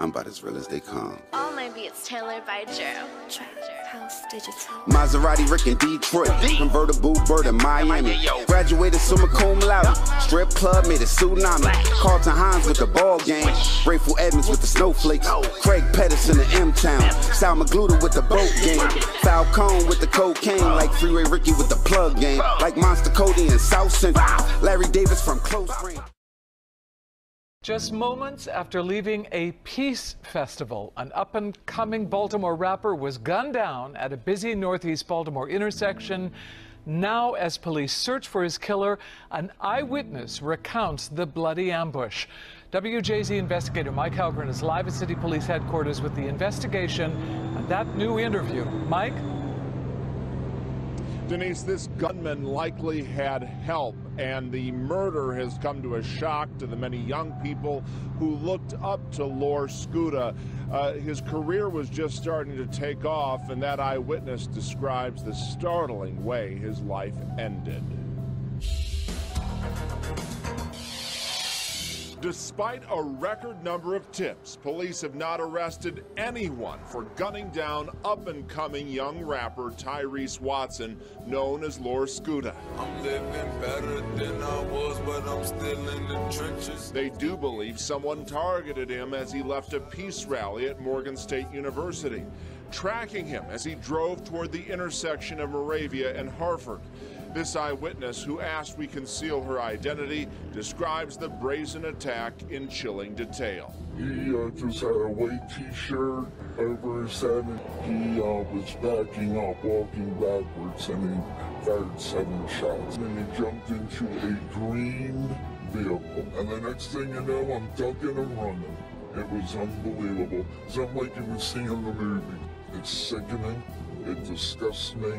I'm about as real as they come. All my beats tailored by Joe. House Digital. Maserati Rick in Detroit, convertible bird in Miami. Graduated summa cum laude, strip club made a tsunami. Carlton Hines with the ball game, Grateful Edmonds with the snowflakes, Craig Pettis in the M-Town, Sal Magluta with the boat game, Falcone with the cocaine, like Freeway Ricky with the plug game, like Monster Cody in South Central, Larry Davis from close range. Just moments after leaving a peace festival, an up-and-coming Baltimore rapper was gunned down at a busy Northeast Baltimore intersection. Now, as police search for his killer, an eyewitness recounts the bloody ambush. WJZ investigator Mike Halgren is live at City Police Headquarters with the investigation and that new interview. Mike? Denise, this gunman likely had help, and the murder has come to a shock to the many young people who looked up to Lor Skuda. His career was just starting to take off, and that eyewitness describes the startling way his life ended. Despite a record number of tips, police have not arrested anyone for gunning down up-and-coming young rapper Tyrese Watson, known as Lor Skuda. I'm living better than I was, but I'm still in the trenches. They do believe someone targeted him as he left a peace rally at Morgan State University, tracking him as he drove toward the intersection of Moravia and Hartford. This eyewitness, who asked we conceal her identity, describes the brazen attack in chilling detail. He just had a white t-shirt over his head. He was backing up, walking backwards, and he fired 7 shots. And he jumped into a green vehicle. And the next thing you know, I'm ducking and running. It was unbelievable. Something like you would see in the movie. It's sickening. It disgusts me.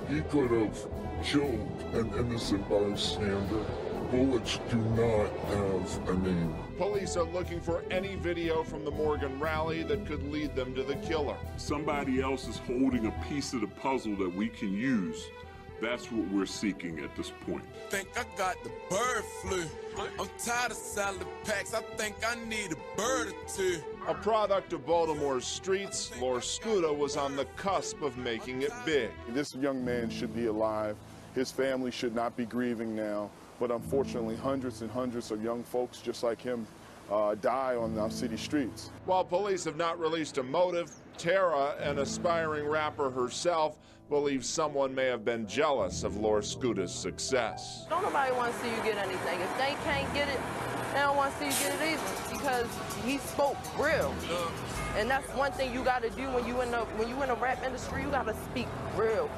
He could have killed an innocent bystander. Bullets do not have a name. Police are looking for any video from the Morgan rally that could lead them to the killer. Somebody else is holding a piece of the puzzle that we can use. That's what we're seeking at this point. Think I got the bird flu. I'm tired of salad packs. I think I need a bird or two. A product of Baltimore's streets, Lor Skuda was on the cusp of making it big. This young man should be alive. His family should not be grieving now. But unfortunately, hundreds and hundreds of young folks just like him die on our city streets. While police have not released a motive, Tara, an aspiring rapper herself, believes someone may have been jealous of Lor Skuda's success. Don't nobody want to see you get anything. If they can't get it, they don't want to see you get it either, because he spoke real. And that's one thing you got to do when you in the rap industry. You got to speak real.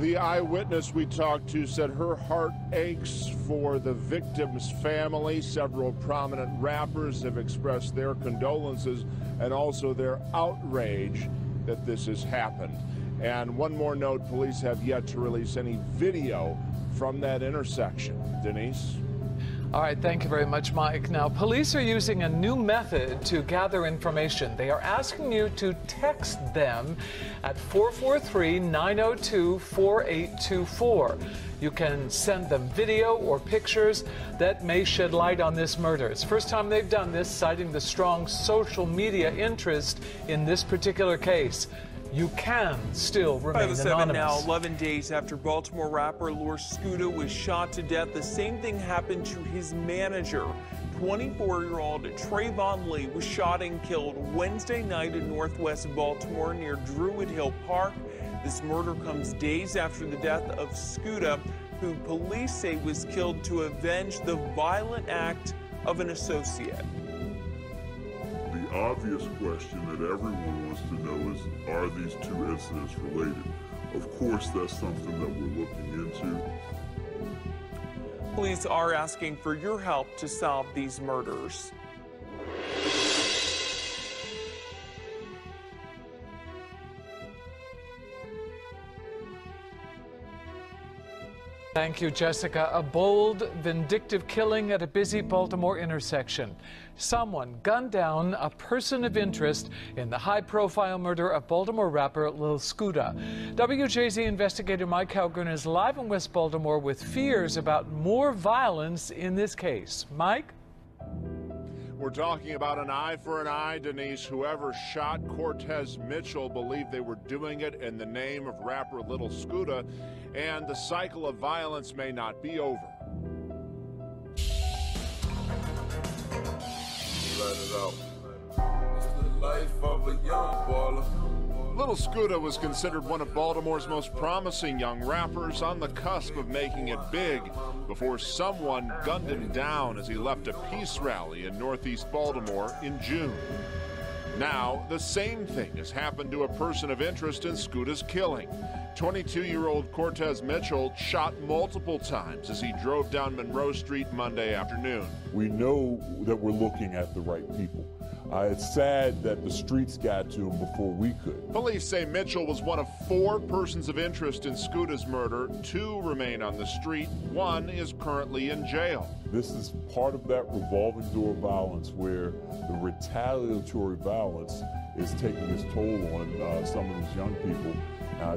The eyewitness we talked to said her heart aches for the victim's family. Several prominent rappers have expressed their condolences and also their outrage that this has happened. And one more note, police have yet to release any video from that intersection. Denise? All right, thank you very much, Mike. Now, police are using a new method to gather information. They are asking you to text them at 443-902-4824. You can send them video or pictures that may shed light on this murder. It's the first time they've done this, citing the strong social media interest in this particular case. You can still remain anonymous. Now, 11 days after Baltimore rapper Lor Skuda was shot to death, the same thing happened to his manager. 24-year-old Trayvon Lee was shot and killed Wednesday night in northwest Baltimore near Druid Hill Park. This murder comes days after the death of Skuda, who police say was killed to avenge the violent act of an associate. The obvious question that everyone wants to know is, are these two incidents related? Of course, that's something that we're looking into. Police are asking for your help to solve these murders. Thank you, Jessica. A bold, vindictive killing at a busy Baltimore intersection. Someone gunned down a person of interest in the high-profile murder of Baltimore rapper Lil Skuda. WJZ investigator Mike Halgren is live in West Baltimore with fears about more violence in this case. Mike? We're talking about an eye for an eye, Denise. Whoever shot Cortez Mitchell believed they were doing it in the name of rapper Little Scooter, and the cycle of violence may not be over. Let it out. It's the life of a young baller. Little Scooter was considered one of Baltimore's most promising young rappers, on the cusp of making it big, before someone gunned him down as he left a peace rally in Northeast Baltimore in June. Now, the same thing has happened to a person of interest in Scooter's killing. 22-year-old Cortez Mitchell shot multiple times as he drove down Monroe Street Monday afternoon. We know that we're looking at the right people. It's sad that the streets got to him before we could. Police say Mitchell was one of 4 persons of interest in Scooter's murder. 2 remain on the street. 1 is currently in jail. This is part of that revolving door violence where the retaliatory violence is taking its toll on some of these young people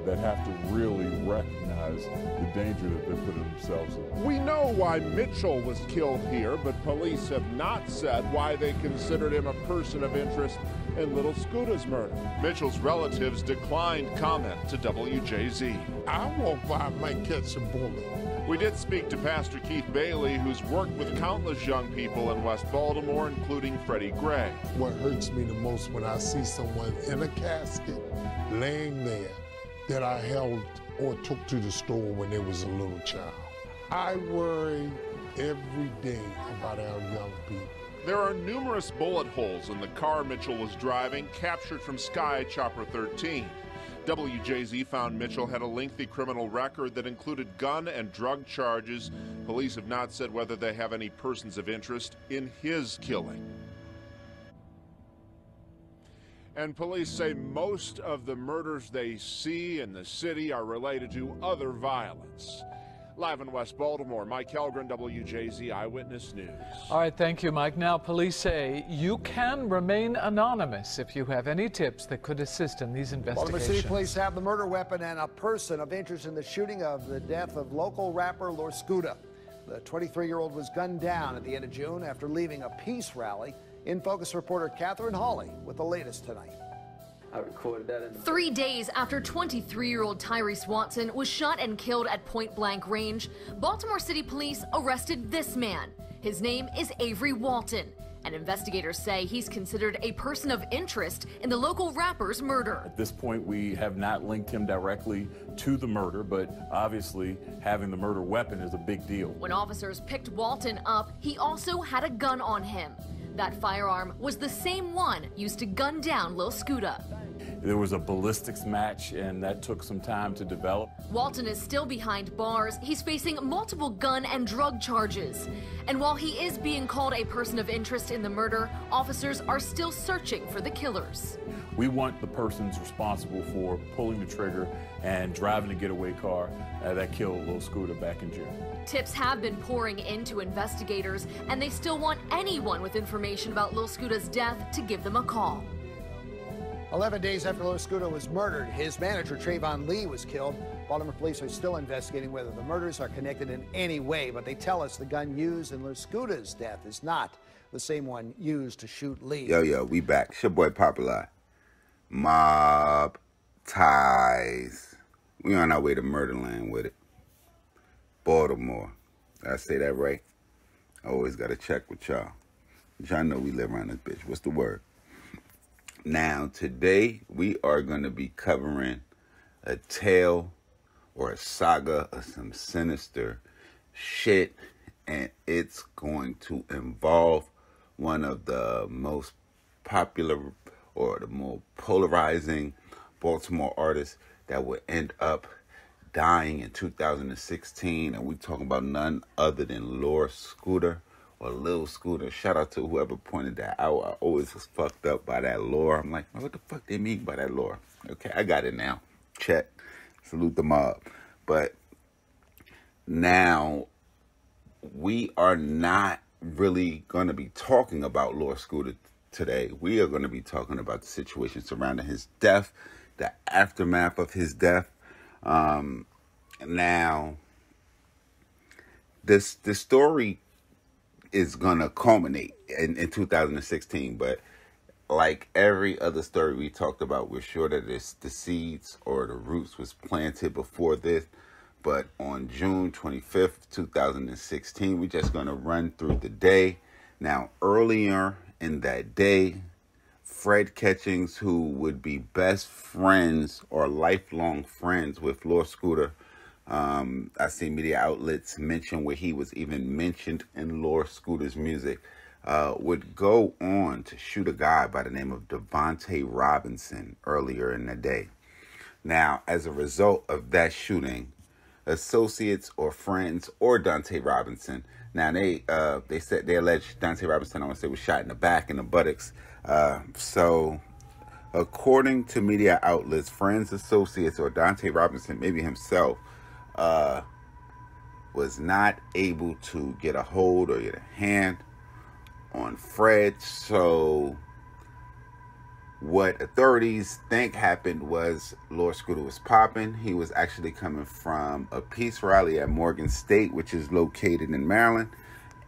that have to really recognize the danger that they're putting themselves in. We know why Mitchell was killed here, but police have not said why they considered him a person of interest in Little Scooter's murder. Mitchell's relatives declined comment to WJZ. I walk by, I might catch a bullet. We did speak to Pastor Keith Bailey, who's worked with countless young people in West Baltimore, including Freddie Gray. What hurts me the most when I see someone in a casket laying there that I held or took to the store when they was a little child. I worry every day about our young people. There are numerous bullet holes in the car Mitchell was driving, captured from Sky Chopper 13. WJZ found Mitchell had a lengthy criminal record that included gun and drug charges. Police have not said whether they have any persons of interest in his killing. And police say most of the murders they see in the city are related to other violence. Live in West Baltimore, Mike Helgren, WJZ Eyewitness News. All right, thank you, Mike. Now, police say you can remain anonymous if you have any tips that could assist in these investigations. Baltimore City police have the murder weapon and a person of interest in the shooting of the death of local rapper Lord Scooter. The 23-year-old was gunned down at the end of June after leaving a peace rally. In Focus reporter Catherine Hawley with the latest tonight. I recorded that in 3 days after 23-year-old Tyrese Watson was shot and killed at point-blank range, Baltimore City police arrested this man. His name is Avery Walton, and investigators say he's considered a person of interest in the local rapper's murder. At this point, we have not linked him directly to the murder, but obviously having the murder weapon is a big deal. When officers picked Walton up, he also had a gun on him. That firearm was the same one used to gun down Lil Scooter. There was a ballistics match, and that took some time to develop. Walton is still behind bars. He's facing multiple gun and drug charges. And while he is being called a person of interest in the murder, officers are still searching for the killers. We want the persons responsible for pulling the trigger and driving the getaway car that killed Lil Scooter back in June. Tips have been pouring into investigators, and they still want anyone with information about Lil Scooter's death to give them a call. 11 days after Lil Scooter was murdered, his manager Trayvon Lee was killed. Baltimore police are still investigating whether the murders are connected in any way, but they tell us the gun used in Lil Scooter's death is not the same one used to shoot Lee. Yo, we back. It's your boy Popular. Mob ties. We on our way to Murderland with it. Baltimore. Did I say that right? I always got to check with y'all. Y'all know we live around this bitch. What's the word? Now, today, we are going to be covering a tale or a saga of some sinister shit, and it's going to involve one of the most popular or the more polarizing Baltimore artists that would end up dying in 2016, and we talking about none other than Lord Scooter. Or Lil Scooter. Shout out to whoever pointed that out. I always was fucked up by that lore. I'm like, what the fuck they mean by that lore? Okay, I got it now. Check. Salute the mob. But now we are not really going to be talking about Lord Scooter today. We are going to be talking about the situation surrounding his death, the aftermath of his death. Now, this story is going to culminate in 2016. But like every other story we talked about, we're sure that the seeds or the roots was planted before this. But on June 25th, 2016, we're just going to run through the day. Now, earlier in that day, Fred Catchings, who would be best friends or lifelong friends with Lord Scooter, I see media outlets mention where he was even mentioned in Lord Scooter's music, would go on to shoot a guy by the name of Devontae Robinson earlier in the day. Now, as a result of that shooting, associates or friends or Dante Robinson, now they said they alleged Dante Robinson, I want to say, was shot in the back and the buttocks. So according to media outlets, friends, associates, or Dante Robinson, maybe himself, was not able to get a hold or get a hand on Fred. So what authorities think happened was Lord Scooter was popping. He was actually coming from a peace rally at Morgan State, which is located in Maryland,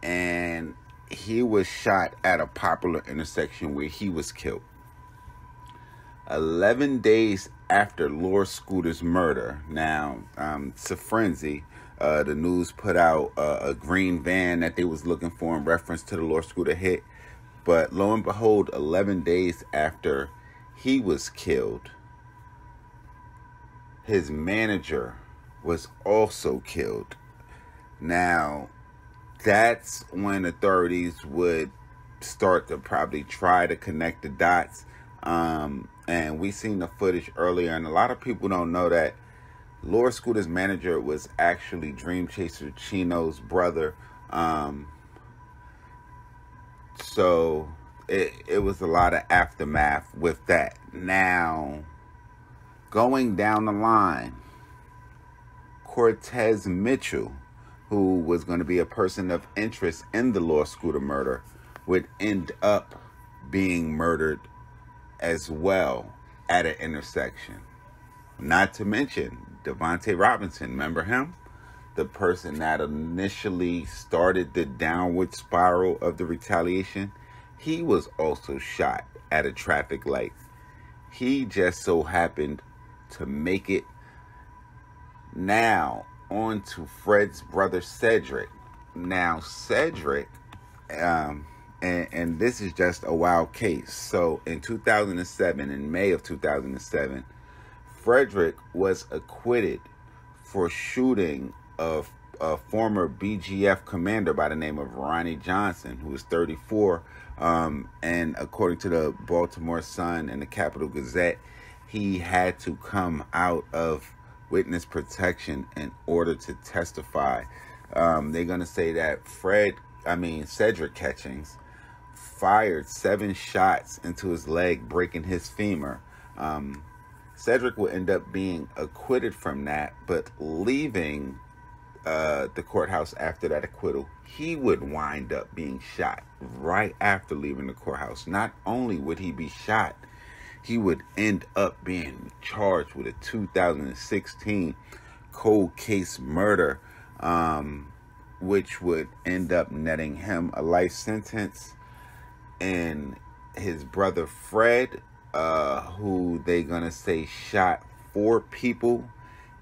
and he was shot at a popular intersection where he was killed. 11 days after Lord Scooter's murder, now, it's a frenzy. The news put out a green van that they was looking for in reference to the Lord Scooter hit. But lo and behold, 11 days after he was killed, his manager was also killed. Now, that's when authorities would start to probably try to connect the dots. And we seen the footage earlier, and a lot of people don't know that Lord Scooter's manager was actually Dream Chaser Chino's brother. So it was a lot of aftermath with that. Now, going down the line, Cortez Mitchell, who was going to be a person of interest in the Lord Scooter murder, would end up being murdered as well at an intersection. Not to mention Devontae Robinson, remember him? The person that initially started the downward spiral of the retaliation. He was also shot at a traffic light. He just so happened to make it. Now, on to Fred's brother Cedric. Now, Cedric, and this is just a wild case. So, in 2007, in May of 2007, Frederick was acquitted for shooting a former BGF commander by the name of Ronnie Johnson, who was 34. And according to the Baltimore Sun and the Capital Gazette, he had to come out of witness protection in order to testify. They're going to say that Cedric Catchings fired 7 shots into his leg, breaking his femur. Cedric will end up being acquitted from that, but leaving the courthouse after that acquittal, he would wind up being shot right after leaving the courthouse. Not only would he be shot, he would end up being charged with a 2016 cold case murder, which would end up netting him a life sentence. And his brother Fred, who they gonna say shot 4 people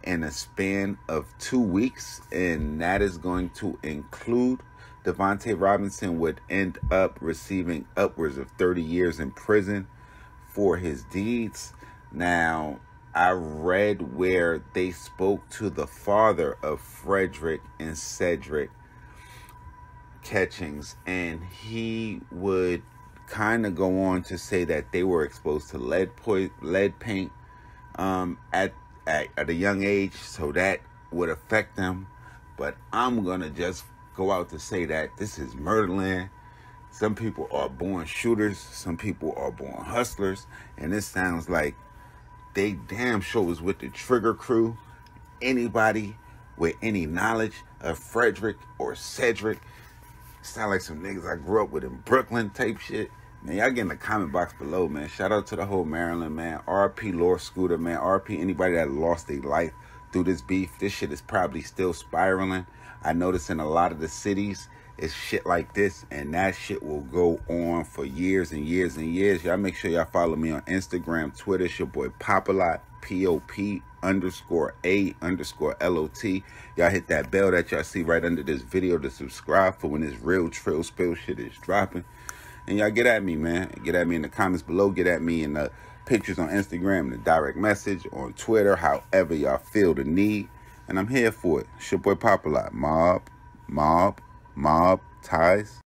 in a span of 2 weeks, and that is going to include Devontae Robinson, would end up receiving upwards of 30 years in prison for his deeds. Now, I read where they spoke to the father of Frederick and Cedric Catchings, and he would kind of go on to say that they were exposed to lead paint at a young age, so that would affect them. But I'm gonna just go out to say that this is murderland. Some people are born shooters, some people are born hustlers, and this sounds like they damn sure was with the Trigger crew. Anybody with any knowledge of Frederick or Cedric, sound like some niggas I grew up with in Brooklyn type shit. Man, y'all get in the comment box below, man. Shout out to the whole Maryland, man. RP Lord Scooter, man. RP anybody that lost their life through this beef. This shit is probably still spiraling. I noticed in a lot of the cities it's shit like this, and that shit will go on for years and years and years. Y'all make sure y'all follow me on Instagram, Twitter. It's your boy Pop-A-Lot, POP_A_LOT. Y'all hit that bell that y'all see right under this video to subscribe for when this real trill spill shit is dropping. And y'all get at me, man. Get at me in the comments below. Get at me in the pictures on Instagram, the direct message on Twitter, however y'all feel the need. And I'm here for it. It's your boy Pop-A-Lot. Mob ties.